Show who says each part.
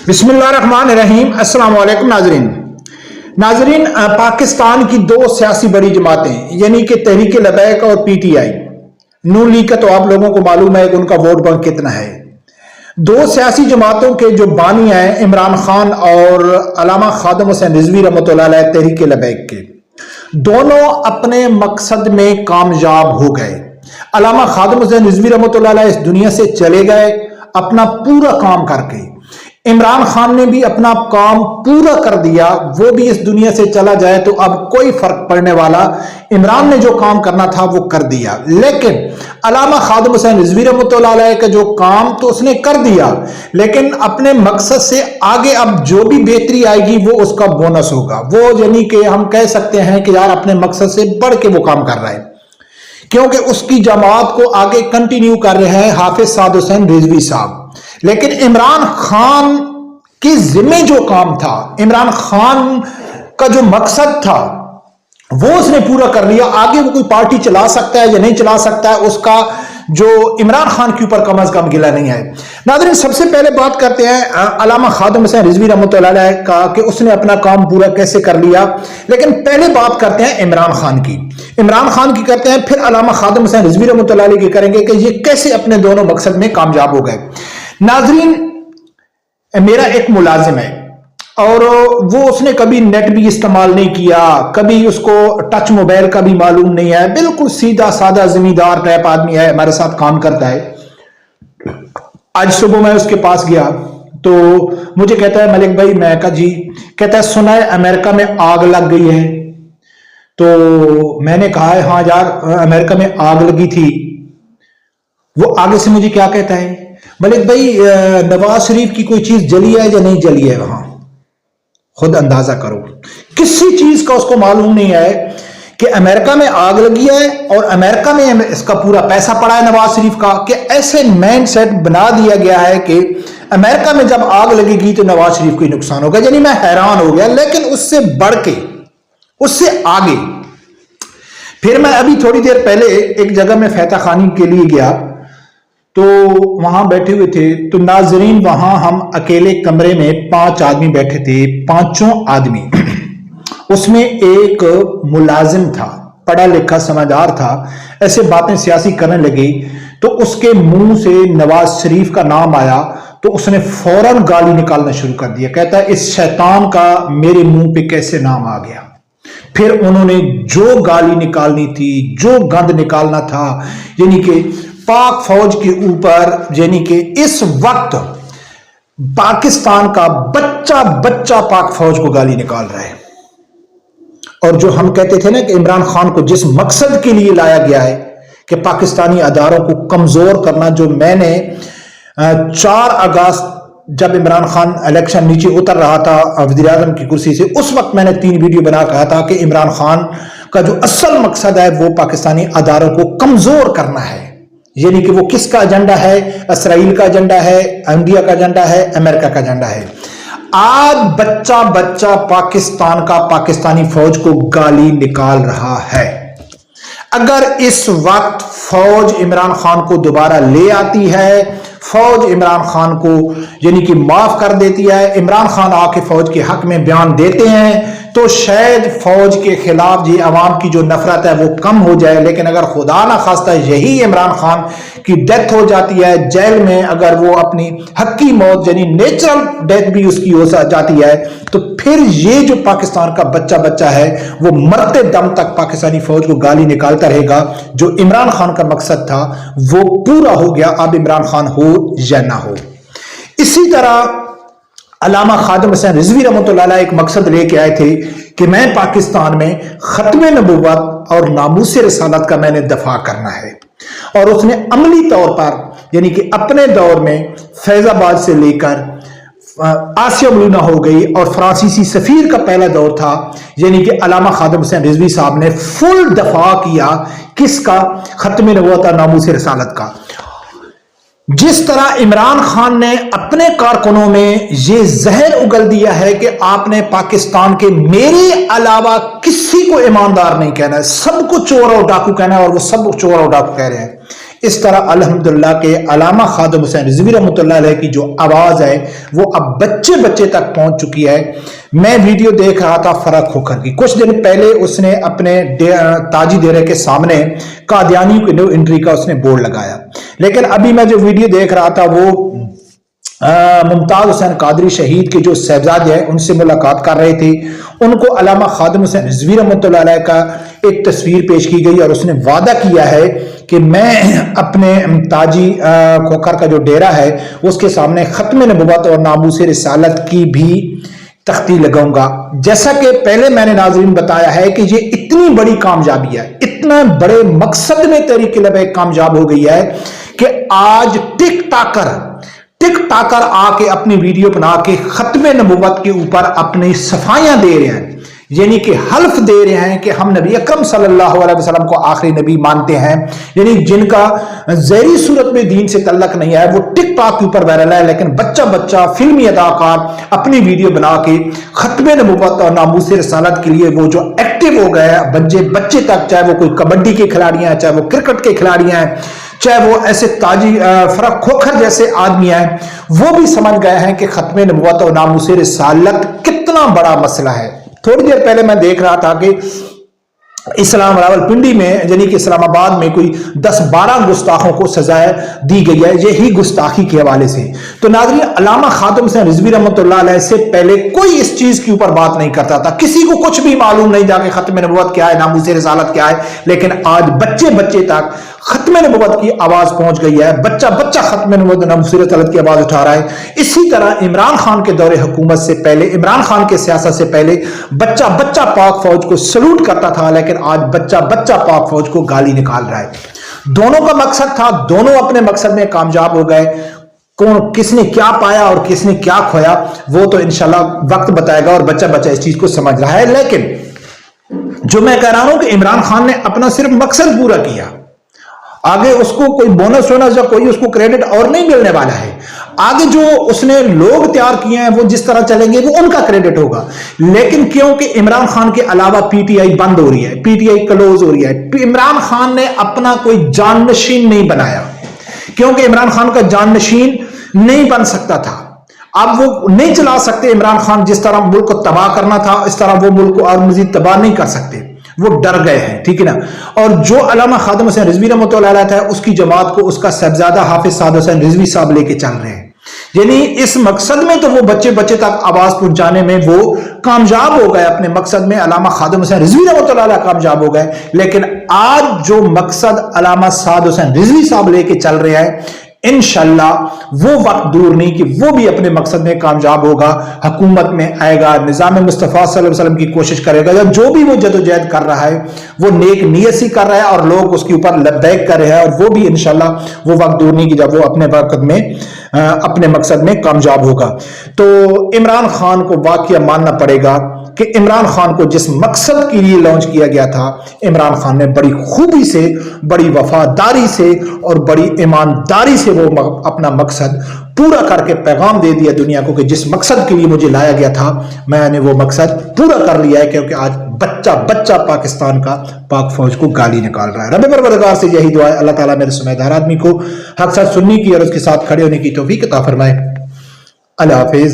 Speaker 1: बिस्मिल्लाहिर्रहमानिर्रहीम। अस्सलाम वालेकुम नाजरीन, पाकिस्तान की दो सियासी बड़ी जमातें यानी कि तहरीक लबैक और पीटीआई नून लीग का तो आप लोगों को मालूम है कि उनका वोट बैंक कितना है। दो सियासी जमातों के जो बानी हैं इमरान खान और अल्लामा खादिम हुसैन रिजवी रहमतुल्लाह अलैह तहरीक लबैक के, दोनों अपने मकसद में कामयाब हो गए। अल्लामा खादिम हुसैन रिजवी रहमतुल्लाह अलैह इस दुनिया से चले गए अपना पूरा काम करके। इमरान खान ने भी अपना काम पूरा कर दिया, वो भी इस दुनिया से चला जाए तो अब कोई फर्क पड़ने वाला, इमरान ने जो काम करना था वो कर दिया। लेकिन अल्लामा खादिम हुसैन रिजवी रहमतुल्लाह अलैह का जो काम तो उसने कर दिया, लेकिन अपने मकसद से आगे अब जो भी बेहतरी आएगी वो उसका बोनस होगा। वो यानी कि हम कह सकते हैं कि यार अपने मकसद से बढ़ के वो काम कर रहा है, क्योंकि उसकी जमात को आगे कंटिन्यू कर रहे हैं हाफिज साद हुसैन रिजवी साहब। लेकिन इमरान खान के जिम्मे जो काम था, इमरान खान का जो मकसद था वो उसने पूरा कर लिया। आगे वो कोई पार्टी चला सकता है या नहीं चला सकता है, उसका जो इमरान खान के ऊपर कम से कम गिला नहीं है। नाज़रीन, सबसे पहले बात करते हैं अल्लामा खादिम हुसैन रिजवी रहमतुल्लाह अलैह का कि उसने अपना काम पूरा कैसे कर लिया। लेकिन पहले बात करते हैं इमरान खान की करते हैं, फिर अल्लामा खादिम हुसैन रिजवी रहमतुल्लाह अलैह की करेंगे कि ये कैसे अपने दोनों मकसद में कामयाब हो गए। नाज़रीन, मेरा एक मुलाजिम है और वो उसने कभी नेट भी इस्तेमाल नहीं किया, कभी उसको टच मोबाइल का भी मालूम नहीं है, बिल्कुल सीधा साधा जमींदार टाइप आदमी है, हमारे साथ काम करता है। आज सुबह मैं उसके पास गया तो मुझे कहता है मलिक भाई, मैं कहा जी, कहता है सुना है अमेरिका में आग लग गई है। तो मैंने कहा है हाँ यार अमेरिका में आग लगी थी। वो आगे से मुझे क्या कहता है, मलिक भाई नवाज शरीफ की कोई चीज जली है या नहीं जली है वहां। खुद अंदाजा करो, किसी चीज का उसको मालूम नहीं है कि अमेरिका में आग लगी है और अमेरिका में इसका पूरा पैसा पड़ा है नवाज शरीफ का, कि ऐसे माइंड सेट बना दिया गया है कि अमेरिका में जब आग लगेगी तो नवाज शरीफ को नुकसान होगा। यानी मैं हैरान हो गया। लेकिन उससे बढ़ के, उससे आगे, फिर मैं अभी थोड़ी देर पहले एक जगह में फैता खानी के लिए गया तो वहां बैठे हुए थे। तो नाजरीन, वहां हम अकेले कमरे में 5 आदमी बैठे थे, पांचों आदमी उसमें एक मुलाजिम था, पढ़ा लिखा समझदार था। ऐसे बातें सियासी करने लगी तो उसके मुंह से नवाज शरीफ का नाम आया तो उसने फौरन गाली निकालना शुरू कर दिया। कहता है इस शैतान का मेरे मुंह पे कैसे नाम आ गया। फिर उन्होंने जो गाली निकालनी थी, जो गंद निकालना था, यानी कि पाक फौज के ऊपर, यानी कि इस वक्त पाकिस्तान का बच्चा बच्चा पाक फौज को गाली निकाल रहा है। और जो हम कहते थे ना कि इमरान खान को जिस मकसद के लिए लाया गया है कि पाकिस्तानी अदारों को कमजोर करना, जो मैंने 4 अगस्त जब इमरान खान इलेक्शन नीचे उतर रहा था वज़ीर आज़म की कुर्सी से, उस वक्त मैंने 3 वीडियो बना कहा था कि इमरान खान का जो असल मकसद है वो पाकिस्तानी अदारों को कमजोर करना है। यानी कि वो किसका एजेंडा है? इसराइल का एजेंडा है, इंडिया का एजेंडा है, अमेरिका का एजेंडा है। आज बच्चा बच्चा पाकिस्तान का पाकिस्तानी फौज को गाली निकाल रहा है। अगर इस वक्त फौज इमरान खान को दोबारा ले आती है, फौज इमरान खान को यानी कि माफ कर देती है, इमरान खान आके फौज के हक में बयान देते हैं, तो शायद फौज के खिलाफ जी अवाम की जो नफरत है वो कम हो जाए। लेकिन अगर खुदा ना खास्ता यही इमरान खान की डेथ हो जाती है जेल में, अगर वो अपनी हक्की मौत यानी नेचुरल डेथ भी उसकी हो जाती है, तो फिर ये जो पाकिस्तान का बच्चा बच्चा है वो मरते दम तक पाकिस्तानी फौज को गाली निकालता रहेगा। जो इमरान खान का मकसद था वो पूरा हो गया, अब इमरान खान हो या ना हो। इसी तरह अल्लामा खादिम हुसैन रिजवी रहमतुल्लाह अलैह एक मकसद लेके आए थे कि मैं पाकिस्तान में खत्म नबुव्वत और नामूस रिसालत का मैंने दफा करना है। और उसने अमली तौर पर यानी कि अपने दौर में फैजाबाद से लेकर आसिया मौलाना हो गई और फ्रांसीसी सफीर का पहला दौर था, यानी कि अल्लामा खादिम हुसैन रिजवी साहब ने फुल दफा किया किसका? खत्म नबुव्वत और नामूस रिसालत का। जिस तरह इमरान खान ने अपने कारकुनों में ये जहर उगल दिया है कि आपने पाकिस्तान के मेरे अलावा किसी को ईमानदार नहीं कहना है, सबको चोर और डाकू कहना है, और वो सब चोर और डाकू कह रहे हैं। اس طرح الحمدللہ کہ علامہ خادم حسین رضوی رحمۃ اللہ علیہ کی جو آواز ہے وہ اب بچے بچے تک پہنچ چکی ہے. میں ویڈیو دیکھ رہا تھا فرق کھوکھر کی، کچھ دن پہلے اس نے اپنے تاجی ڈیرے کے سامنے قادیانی کی نیو انٹری کا اس نے بورڈ لگایا، لیکن ابھی میں جو ویڈیو دیکھ رہا تھا وہ ممتاز حسین قادری شہید کے جو صاحبزادے ہیں ان سے ملاقات کر رہے تھے. ان کو علامہ خادم حسین رضوی رحمۃ اللہ علیہ کا ایک تصویر پیش کی گئی اور اس نے وعدہ کیا ہے کہ میں اپنے تاجی کھوکھر کا جو ڈیرہ ہے اس کے سامنے ختم نبوت اور ناموس رسالت کی بھی تختی لگاؤں گا. جیسا کہ پہلے میں نے ناظرین بتایا ہے کہ یہ اتنی بڑی کامیابی ہے، اتنا بڑے مقصد میں تحریک لبیک کامیاب ہو گئی ہے کہ آج ٹک ٹاکر آ کے اپنی ویڈیو بنا کے ختم نبوت کے اوپر اپنی صفائیاں دے رہے ہیں، یعنی کہ حلف دے رہے ہیں کہ ہم نبی اکرم صلی اللہ علیہ وسلم کو آخری نبی مانتے ہیں. یعنی جن کا ظاہری صورت میں دین سے تعلق نہیں ہے وہ ٹک ٹاک کے اوپر وائرل ہے، لیکن بچہ فلمی اداکار اپنی ویڈیو بنا کے ختم نبوت اور ناموس رسالت کے لیے وہ جو ایکٹیو ہو گئے ہیں بچے تک، چاہے وہ کوئی کبڈی کے کھلاڑی ہیں، چاہے وہ کرکٹ کے کھلاڑی ہیں، چاہے وہ ایسے تاجی فرق کھوکھر جیسے آدمی ہیں، وہ بھی سمجھ گئے ہیں کہ ختم نبوت اور ناموس رسالت کتنا بڑا مسئلہ ہے. تھوڑی دیر پہلے میں دیکھ رہا تھا کہ اسلام راولپنڈی میں یعنی کہ اسلام آباد میں کوئی 10-12 گستاخوں کو سزائیں دی گئی ہے یہی گستاخی کے حوالے سے. تو ناظرین، علامہ خادم حسین رضوی رحمۃ اللہ علیہ سے پہلے کوئی اس چیز کے اوپر بات نہیں کرتا تھا، کسی کو کچھ بھی معلوم نہیں تھا کہ ختم نبوت کیا ہے، ناموس رسالت کیا ہے، لیکن آج بچے تک ختم نبوت کی آواز پہنچ گئی ہے، بچہ ختم نبوت ناموس رسالت کی آواز اٹھا رہا ہے. اسی طرح عمران خان کے دور حکومت سے پہلے، عمران خان کے سیاست سے پہلے بچہ پاک فوج کو سلوٹ کرتا تھا، لیکن آج بچہ پاک فوج کو گالی نکال رہا ہے. دونوں کا مقصد تھا، دونوں اپنے مقصد میں کامیاب ہو گئے. کس نے کیا پایا اور کس نے کیا کھویا وہ تو انشاءاللہ وقت بتائے گا اور بچہ اس چیز کو سمجھ رہا ہے. لیکن جو میں کہہ رہا ہوں کہ عمران خان نے اپنا صرف مقصد پورا کیا، آگے اس کو کوئی بونس یا کوئی اس کو کریڈٹ اور نہیں ملنے والا ہے. آگے جو اس نے لوگ تیار کیے ہیں وہ جس طرح چلیں گے وہ ان کا کریڈٹ ہوگا. لیکن کیونکہ عمران خان کے علاوہ پی ٹی آئی بند ہو رہی ہے، پی ٹی آئی کلوز ہو رہی ہے، عمران خان نے اپنا کوئی جانشین نہیں بنایا، کیونکہ عمران خان کا جانشین نہیں بن سکتا تھا. اب وہ نہیں چلا سکتے عمران خان، جس طرح ملک کو تباہ کرنا تھا اس طرح وہ ملک کو اور مزید تباہ نہیں کر سکتے، وہ ڈر گئے ہیں. ٹھیک ہے نا. اور جو علامہ خادم حسین رضوی رحمۃ اللہ علیہ تھا اس کی جماعت کو اس کا صاحبزادہ حافظ سعد حسین رضوی صاحب لے کے چل رہے ہیں. یعنی اس مقصد میں تو وہ بچے تک آواز پہنچانے میں وہ کامیاب ہو گئے، اپنے مقصد میں علامہ خادم حسین رضوی رحمۃ اللہ علیہ کامیاب ہو گئے. لیکن آج جو مقصد علامہ سعد حسین رضوی صاحب لے کے چل رہے ہیں، انشاءاللہ وہ وقت دور نہیں کہ وہ بھی اپنے مقصد میں کامیاب ہوگا، حکومت میں آئے گا، نظام مصطفیٰ صلی اللہ علیہ وسلم کی کوشش کرے گا، یا جو بھی وہ جدوجہد کر رہا ہے وہ نیک نیت سے کر رہا ہے اور لوگ اس کے اوپر لبیک کر رہے ہیں، اور وہ بھی انشاءاللہ وہ وقت دور نہیں کہ جب وہ اپنے وقت میں اپنے مقصد میں کامیاب ہوگا. تو عمران خان کو واقعہ ماننا پڑے گا کہ عمران خان کو جس مقصد کے لیے لانچ کیا گیا تھا، عمران خان نے بڑی خوبی سے، بڑی وفاداری سے اور بڑی ایمانداری سے وہ اپنا مقصد پورا کر کے پیغام دے دیا دنیا کو کہ جس مقصد کے لیے مجھے لایا گیا تھا میں نے وہ مقصد پورا کر لیا ہے. کیونکہ آج بچہ پاکستان کا پاک فوج کو گالی نکال رہا ہے. رب پروردگار سے یہی دعا ہے، اللہ تعالیٰ میرے سمجھدار آدمی کو حق ساتھ سننے کی اور اس کے ساتھ کھڑے ہونے کی توفیق عطا فرمائے. اللہ حافظ.